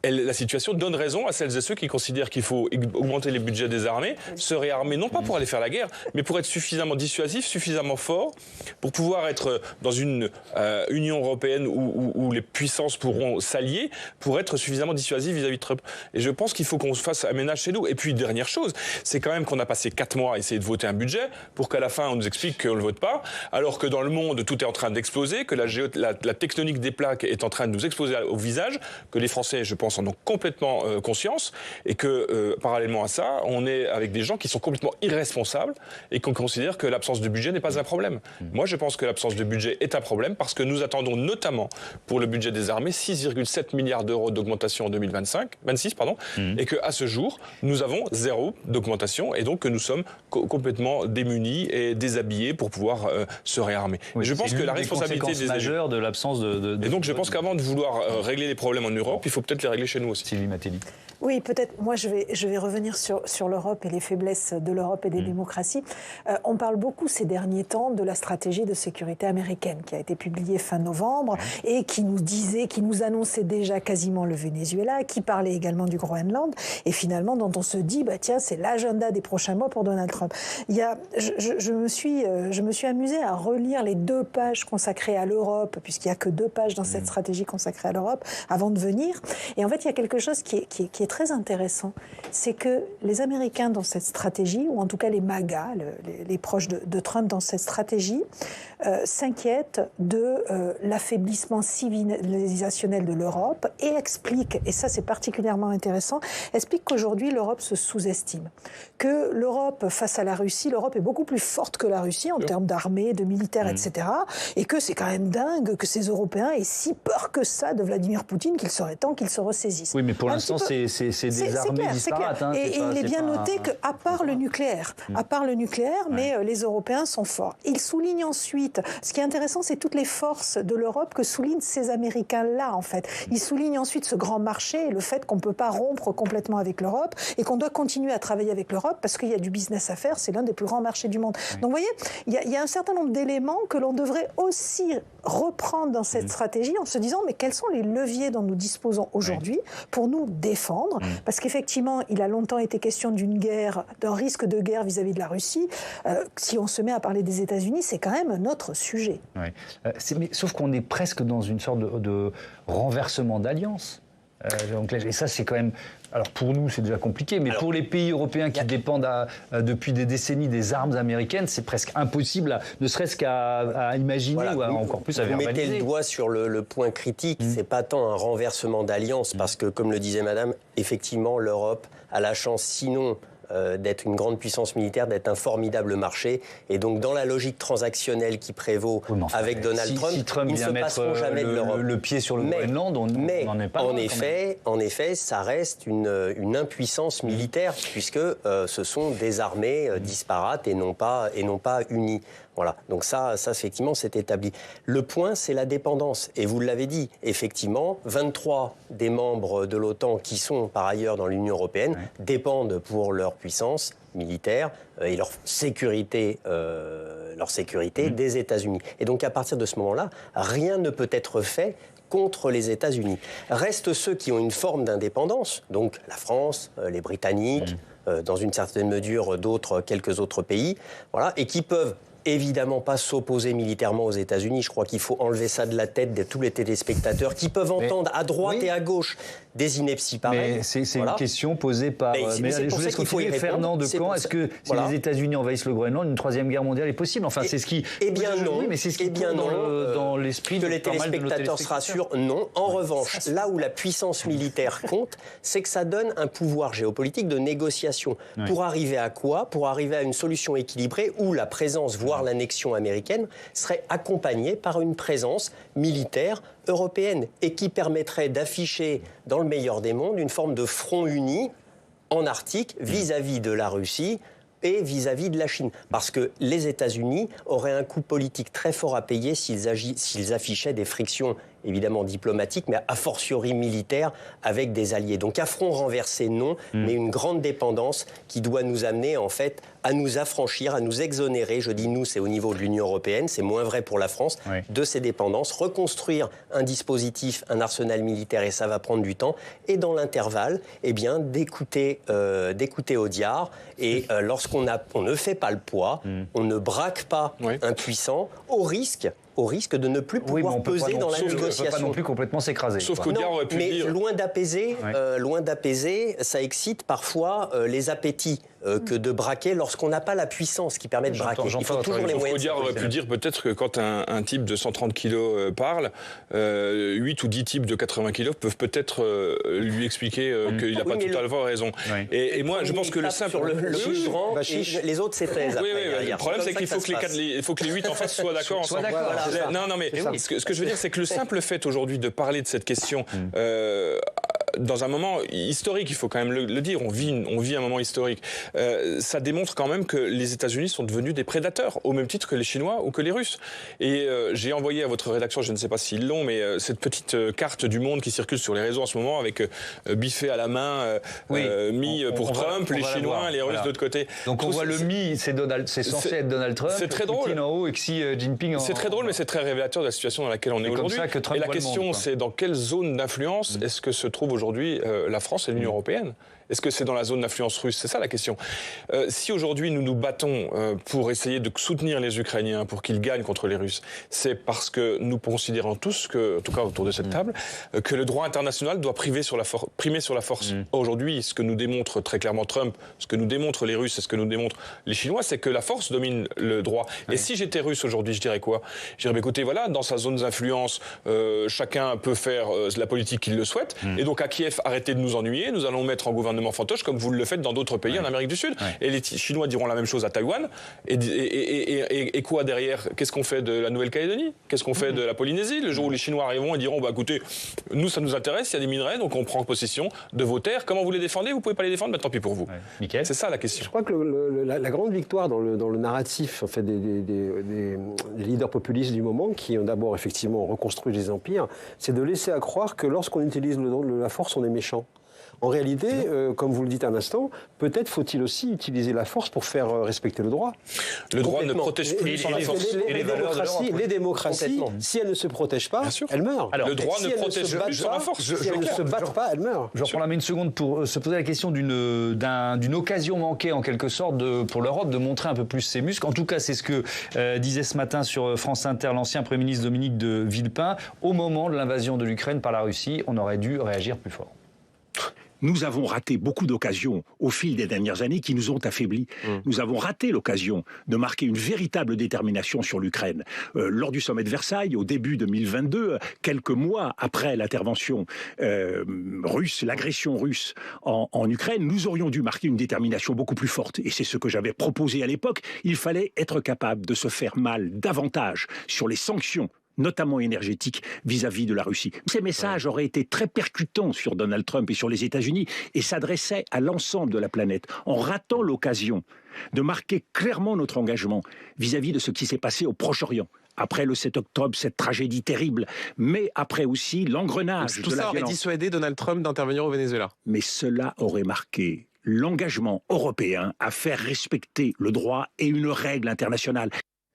la situation donne raison à celles et ceux qui considèrent qu'il faut augmenter les budgets des armées, se réarmer, non pas pour aller faire la guerre, mais pour être suffisamment dissuasif, suffisamment fort, pour pouvoir être dans une Union européenne où les puissances pourront s'allier, pour être suffisamment dissuasif vis-à-vis de Trump. Et je pense qu'il faut qu'on se fasse un ménage chez nous. Et puis, dernière chose, c'est quand même qu'on a passé 4 mois à essayer de voter un budget, pour qu'à la fin, on nous explique qu'on ne le vote pas, alors que dans le monde, tout est en train d'exploser, que la tectonique des plaques est en train de nous exploser au visage, que les Français, je pense, en ont complètement conscience et que, parallèlement à ça, on est avec des gens qui sont complètement irresponsables et qu'on considère que l'absence de budget n'est pas un problème. Moi, je pense que l'absence de budget est un problème parce que nous attendons notamment pour le budget des armées 6,7 milliards d'euros d'augmentation en 2026, et qu'à ce jour, nous avons 0 d'augmentation et donc que nous sommes complètement démunis et déshabillés pour pouvoir se réarmer. Oui, je pense que la responsabilité des majeures de l'absence de... Et donc je pense qu'avant de vouloir régler les problèmes en Europe, il faut peut-être les régler chez nous aussi. Sylvie Matelli. Oui, peut-être. Moi, je vais revenir sur l'Europe et les faiblesses de l'Europe et des démocraties. On parle beaucoup ces derniers temps de la stratégie de sécurité américaine qui a été publiée fin novembre et qui nous annonçait déjà quasiment le Venezuela, qui parlait également du Groenland et finalement dont on se dit, tiens, c'est l'agenda des prochains mois pour Donald Trump. Je me suis amusée à relire les 2 pages consacrées à l'Europe, puisqu'il n'y a que 2 pages dans cette stratégie consacrée à l'Europe, avant de venir. Et en fait, il y a quelque chose qui est très intéressant, c'est que les Américains dans cette stratégie, ou en tout cas les MAGA, les proches de Trump dans cette stratégie, s'inquiètent de l'affaiblissement civilisationnel de l'Europe et expliquent, et ça c'est particulièrement intéressant, expliquent qu'aujourd'hui l'Europe se sous-estime. Que l'Europe, face à la Russie, l'Europe est beaucoup plus forte que la Russie en termes d'armée, de militaires, etc. Et que c'est quand même dingue que ces Européens aient si peur que ça de Vladimir Poutine qu'il serait temps qu'ils se resserrent. saisissent. Oui, mais pour l'instant, c'est des armées disparates. Et il est bien noté qu'à part le nucléaire, mais les Européens sont forts. Il souligne ensuite, ce qui est intéressant, c'est toutes les forces de l'Europe que soulignent ces Américains-là, en fait. Il souligne ensuite ce grand marché et le fait qu'on ne peut pas rompre complètement avec l'Europe et qu'on doit continuer à travailler avec l'Europe parce qu'il y a du business à faire, c'est l'un des plus grands marchés du monde. Donc, vous voyez, il y a un certain nombre d'éléments que l'on devrait aussi reprendre dans cette stratégie en se disant, mais quels sont les leviers dont nous disposons aujourd'hui pour nous défendre? Parce qu'effectivement, il a longtemps été question d'une guerre, d'un risque de guerre vis-à-vis de la Russie. Si on se met à parler des États-Unis, c'est quand même un autre sujet. Mais sauf qu'on est presque dans une sorte de renversement d'alliance. Et ça, c'est quand même... Alors pour nous, c'est déjà compliqué, mais pour les pays européens qui dépendent depuis des décennies des armes américaines, c'est presque impossible, ne serait-ce qu'à imaginer ou encore plus à verbaliser. Vous mettez le doigt sur le point critique, c'est pas tant un renversement d'alliance, parce que, comme le disait Madame, effectivement, l'Europe a la chance, sinon d'être une grande puissance militaire, d'être un formidable marché. Et donc, dans la logique transactionnelle qui prévaut avec Donald Trump, si Trump ils ne se passeront jamais de l'Europe. Le pied sur le Groenland, on n'en est pas loin. En effet, ça reste une impuissance militaire, puisque ce sont des armées disparates et non pas unies. Voilà, donc ça effectivement, c'est établi. Le point, c'est la dépendance. Et vous l'avez dit, effectivement, 23 des membres de l'OTAN qui sont par ailleurs dans l'Union européenne dépendent pour leur puissance militaire et leur sécurité des États-Unis. Et donc, à partir de ce moment-là, rien ne peut être fait contre les États-Unis. Restent ceux qui ont une forme d'indépendance, donc la France, les Britanniques, dans une certaine mesure quelques autres pays, voilà, et qui peuvent évidemment pas s'opposer militairement aux États-Unis. Je crois qu'il faut enlever ça de la tête de tous les téléspectateurs qui peuvent entendre à droite et à gauche des inepties pareilles. Mais c'est une question posée par... Mais je vous laisse continuer. Fernand de Camp, est-ce que si les États-Unis envahissent le Groenland, une troisième guerre mondiale est possible? Enfin, c'est ce qui... Eh bien non. Oui, mais c'est ce qui dans l'esprit que les téléspectateurs se rassurent. Non. En revanche, là où la puissance militaire compte, c'est que ça donne un pouvoir géopolitique de négociation. Pour arriver à quoi? Pour arriver à une solution équilibrée où la présence, voire l'annexion américaine, serait accompagnée par une présence militaire européenne et qui permettrait d'afficher, dans le meilleur des mondes, une forme de front uni en Arctique vis-à-vis de la Russie et vis-à-vis de la Chine. Parce que les États-Unis auraient un coût politique très fort à payer s'ils affichaient des frictions évidemment diplomatiques, mais a fortiori militaires avec des alliés. Donc à front renversé, non, mais une grande dépendance qui doit nous amener en fait à nous affranchir, à nous exonérer, je dis nous, c'est au niveau de l'Union européenne, c'est moins vrai pour la France, de ces dépendances, reconstruire un dispositif, un arsenal militaire, et ça va prendre du temps, et dans l'intervalle, eh bien, d'écouter Audiard, et lorsqu'on ne fait pas le poids, on ne braque pas un puissant, au risque de ne plus pouvoir peser dans la négociation. On ne peut pas non plus complètement s'écraser. Sauf qu'Audiard aurait pu dire... loin d'apaiser, ça excite parfois les appétits que de braquer lorsqu'on n'a pas la puissance qui permet de braquer. Il faut toujours les moyens. Audiard aurait pu dire peut-être que quand un type de 130 kilos parle, 8 ou 10 types de 80 kilos peuvent peut-être lui expliquer qu'il n'a pas tout à l'heure raison. Et moi, je pense que le simple... Sur le chiffrant, les autres, c'est 13. Le problème, c'est qu'il faut que les 8 en face soient d'accord ensemble. Non, mais ce que je veux dire, c'est que le simple fait aujourd'hui de parler de cette question dans un moment historique, il faut quand même le dire, on vit un moment historique, ça démontre quand même que les États-Unis sont devenus des prédateurs, au même titre que les Chinois ou que les Russes. Et j'ai envoyé à votre rédaction, je ne sais pas s'ils l'ont, mais cette petite carte du monde qui circule sur les réseaux en ce moment, avec Biffé à la main, mis pour Trump, les Chinois et les Russes de l'autre côté. Donc on voit le mi, c'est censé être Donald Trump, c'est très drôle. Poutine en haut et Xi Jinping en... C'est très drôle, mais c'est très révélateur de la situation dans laquelle on est aujourd'hui. Et la question, c'est dans quelle zone d'influence est-ce que se trouve aujourd'hui la France et l'Union européenne? Est-ce que c'est dans la zone d'influence russe? C'est ça la question. Si aujourd'hui nous nous battons pour essayer de soutenir les Ukrainiens, pour qu'ils gagnent contre les Russes, c'est parce que nous considérons tous, en tout cas autour de cette table, que le droit international doit primer sur la force. Aujourd'hui, ce que nous démontre très clairement Trump, ce que nous démontrent les Russes et ce que nous démontrent les Chinois, c'est que la force domine le droit. Et si j'étais russe aujourd'hui, je dirais quoi? Je dirais, écoutez, voilà, dans sa zone d'influence, chacun peut faire la politique qu'il le souhaite. Et donc, à Kiev, arrêtez de nous ennuyer, nous allons mettre en gouvernement fantoche comme vous le faites dans d'autres pays en Amérique du Sud. Et les Chinois diront la même chose à Taïwan. Et quoi derrière? Qu'est-ce qu'on fait de la Nouvelle-Calédonie? Qu'est-ce qu'on fait de la Polynésie? Le jour où les Chinois arriveront et diront, écoutez, nous ça nous intéresse, il y a des minerais, donc on prend possession de vos terres. Comment vous les défendez? Vous pouvez pas les défendre, tant pis pour vous. Mickaël, c'est ça la question. Je crois que la grande victoire dans le narratif en fait, des leaders populistes du moment, qui ont d'abord effectivement reconstruit les empires, c'est de laisser à croire que lorsqu'on utilise la force, on est méchant. En réalité, comme vous le dites un instant, peut-être faut-il aussi utiliser la force pour faire respecter le droit. Le droit ne protège plus sans la force. Les démocraties, si elles ne se protègent pas, elles meurent. Alors, le droit ne protège plus sans la force. Si elles ne se battent pas, elles meurent. Je reprends la main une seconde pour se poser la question d'une occasion manquée, en quelque sorte, pour l'Europe de montrer un peu plus ses muscles. En tout cas, c'est ce que disait ce matin sur France Inter l'ancien Premier ministre Dominique de Villepin. Au moment de l'invasion de l'Ukraine par la Russie, on aurait dû réagir plus fort. Nous avons raté beaucoup d'occasions au fil des dernières années qui nous ont affaiblis. Nous avons raté l'occasion de marquer une véritable détermination sur l'Ukraine. Lors du sommet de Versailles, au début 2022, quelques mois après l'intervention russe, l'agression russe en Ukraine, nous aurions dû marquer une détermination beaucoup plus forte. Et c'est ce que j'avais proposé à l'époque. Il fallait être capable de se faire mal davantage sur les sanctions, notamment énergétique, vis-à-vis de la Russie. Ces messages auraient été très percutants sur Donald Trump et sur les États-Unis et s'adressaient à l'ensemble de la planète, en ratant l'occasion de marquer clairement notre engagement vis-à-vis de ce qui s'est passé au Proche-Orient. Après le 7 octobre, cette tragédie terrible, mais après aussi l'engrenage de la violence. Tout ça aurait dissuadé Donald Trump d'intervenir au Venezuela. Mais cela aurait marqué l'engagement européen à faire respecter le droit et une règle internationale.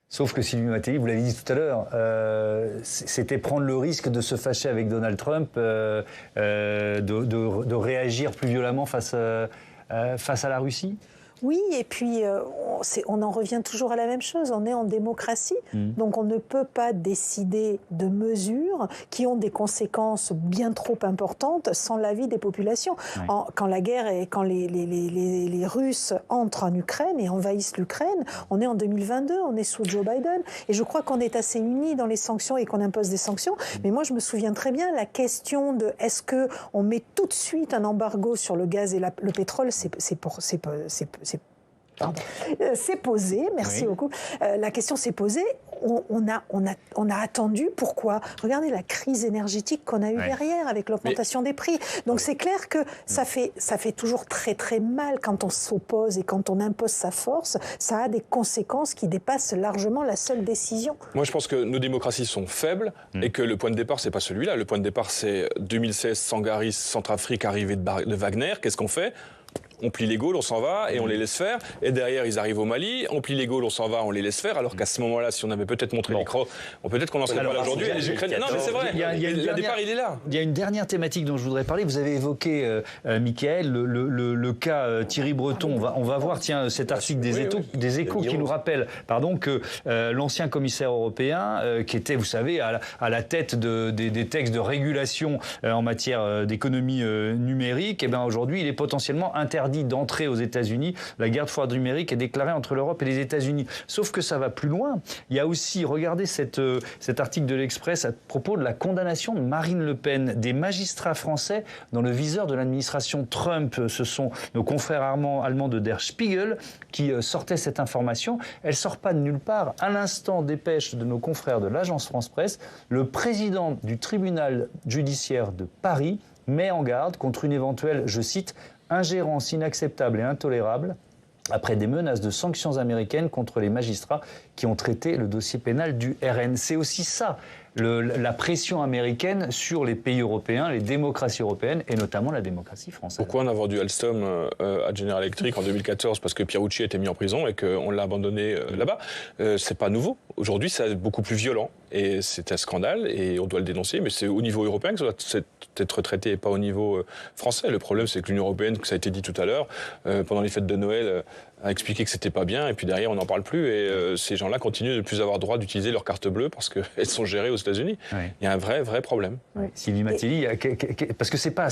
Sauf que Sylvie Mattei, vous l'avez dit tout à l'heure, c'était prendre le risque de se fâcher avec Donald Trump, de réagir plus violemment face à la Russie. Oui, et puis on en revient toujours à la même chose. On est en démocratie, donc on ne peut pas décider de mesures qui ont des conséquences bien trop importantes sans l'avis des populations. Ouais. Quand la guerre et quand les Russes entrent en Ukraine et envahissent l'Ukraine, on est en 2022, on est sous Joe Biden. Et je crois qu'on est assez unis dans les sanctions et qu'on impose des sanctions. Mais moi, je me souviens très bien, la question de est-ce qu'on met tout de suite un embargo sur le gaz et le pétrole, c'est posé, merci beaucoup. La question s'est posée. On a attendu. Pourquoi? Regardez la crise énergétique qu'on a eue derrière avec l'augmentation des prix. Donc c'est clair que ça fait toujours très très mal quand on s'oppose et quand on impose sa force. Ça a des conséquences qui dépassent largement la seule décision. Moi je pense que nos démocraties sont faibles et que le point de départ c'est pas celui-là. Le point de départ c'est 2016, Sangaris, Centrafrique, arrivée de Wagner. Qu'est-ce qu'on fait? On plie les Gaules, on s'en va et on les laisse faire. Et derrière, ils arrivent au Mali. On plie les Gaules, on s'en va, on les laisse faire. Alors qu'à ce moment-là, si on avait peut-être montré l'écran, peut-être qu'on n'en serait pas là aujourd'hui. Les Ukrainiens. Non, mais c'est vrai. Le départ, il est là. Il y a une dernière thématique dont je voudrais parler. Vous avez évoqué, Mickaël, le cas Thierry Breton. On va voir, tiens, cet article des Échos qui nous rappelle, que l'ancien commissaire européen, qui était, vous savez, à la tête des textes de régulation en matière d'économie numérique, et bien aujourd'hui, il est potentiellement interdit d'entrer aux États-Unis. La guerre froide numérique est déclarée entre l'Europe et les États-Unis. Sauf que ça va plus loin. Il y a aussi, regardez cet article de l'Express à propos de la condamnation de Marine Le Pen. Des magistrats français dans le viseur de l'administration Trump. Ce sont nos confrères allemands de Der Spiegel qui sortaient cette information. Elle ne sort pas de nulle part. À l'instant, dépêche de nos confrères de l'agence France-Presse, le président du tribunal judiciaire de Paris met en garde contre une éventuelle, je cite, ingérence inacceptable et intolérable après des menaces de sanctions américaines contre les magistrats qui ont traité le dossier pénal du RN. C'est aussi ça, la pression américaine sur les pays européens, les démocraties européennes et notamment la démocratie française. Pourquoi on a vendu Alstom à General Electric en 2014? Parce que Pierucci a été mis en prison et qu'on l'a abandonné là-bas. C'est pas nouveau. Aujourd'hui, c'est beaucoup plus violent et c'est un scandale et on doit le dénoncer, mais c'est au niveau européen que ça doit être traité et pas au niveau français. Le problème, c'est que l'Union européenne, que ça a été dit tout à l'heure, pendant les fêtes de Noël, a expliqué que c'était pas bien et puis derrière on n'en parle plus et ces gens-là continuent de ne plus avoir droit d'utiliser leur carte bleue parce qu'elles sont gérées aux États-Unis. Oui. Il y a un vrai problème. Oui. Sylvie Mattei, parce que c'est pas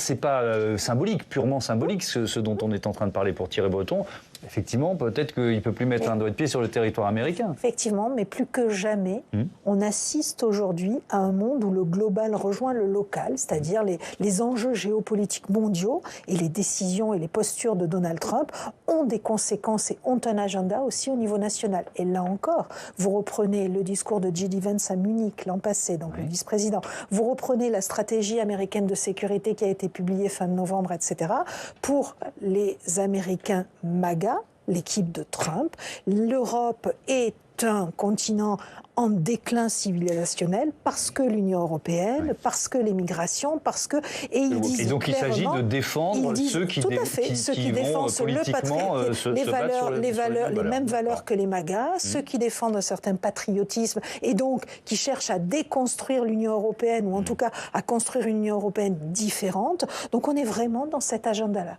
symbolique, purement symbolique ce dont on est en train de parler pour Thierry Breton. effectivement, peut-être qu'il ne peut plus mettre un doigt de pied sur le territoire américain. Effectivement, mais plus que jamais, on assiste aujourd'hui à un monde où le global rejoint le local, c'est-à-dire les enjeux géopolitiques mondiaux et les décisions et les postures de Donald Trump ont des conséquences et ont un agenda aussi au niveau national. Et là encore, vous reprenez le discours de J.D. Vance à Munich l'an passé, donc le vice-président, vous reprenez la stratégie américaine de sécurité qui a été publiée fin de novembre, etc. Pour les Américains MAGA, l'équipe de Trump, l'Europe est un continent en déclin civilisationnel parce que l'Union européenne, parce que les migrations, parce que... Et donc il s'agit de défendre ceux qui défendent les mêmes valeurs que les MAGA, ceux qui défendent un certain patriotisme et donc qui cherchent à déconstruire l'Union européenne ou en tout cas à construire une Union européenne différente. Donc on est vraiment dans cet agenda-là.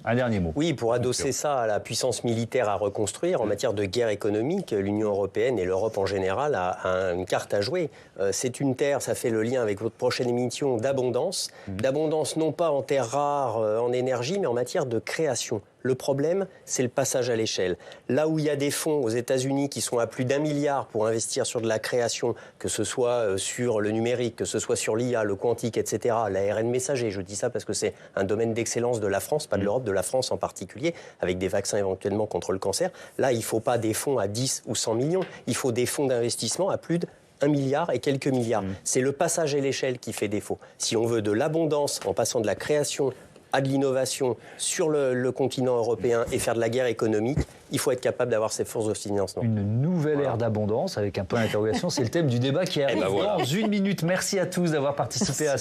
Un dernier mot. Oui, pour adosser ça à la puissance militaire à reconstruire, en matière de guerre économique, l'Union européenne et l'Europe en général a une carte à jouer. C'est une terre, ça fait le lien avec votre prochaine émission, d'abondance. D'abondance non pas en terres rares, en énergie, mais en matière de création. Le problème, c'est le passage à l'échelle. Là où il y a des fonds aux États-Unis qui sont à plus d'1 milliard pour investir sur de la création, que ce soit sur le numérique, que ce soit sur l'IA, le quantique, etc., l'ARN messager, je dis ça parce que c'est un domaine d'excellence de la France, pas de l'Europe, de la France en particulier, avec des vaccins éventuellement contre le cancer. Là, il ne faut pas des fonds à 10 ou 100 millions, il faut des fonds d'investissement à plus de 1 milliard et quelques milliards. C'est le passage à l'échelle qui fait défaut. Si on veut de l'abondance en passant de la création à de l'innovation sur le continent européen et faire de la guerre économique, il faut être capable d'avoir ces forces de financement. Une nouvelle ère d'abondance avec un point d'interrogation, c'est le thème du débat qui arrive dans une minute. Merci à tous d'avoir participé à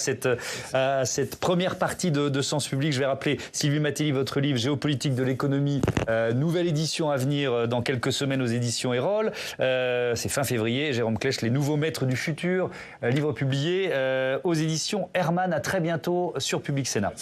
cette première partie de Sens Public. Je vais rappeler, Sylvie Matteli, votre livre Géopolitique de l'économie, nouvelle édition à venir dans quelques semaines aux éditions Erol. C'est fin février. Jérôme Klech, Les nouveaux maîtres du futur, livre publié aux éditions Hermann. À très bientôt sur Public Sénat.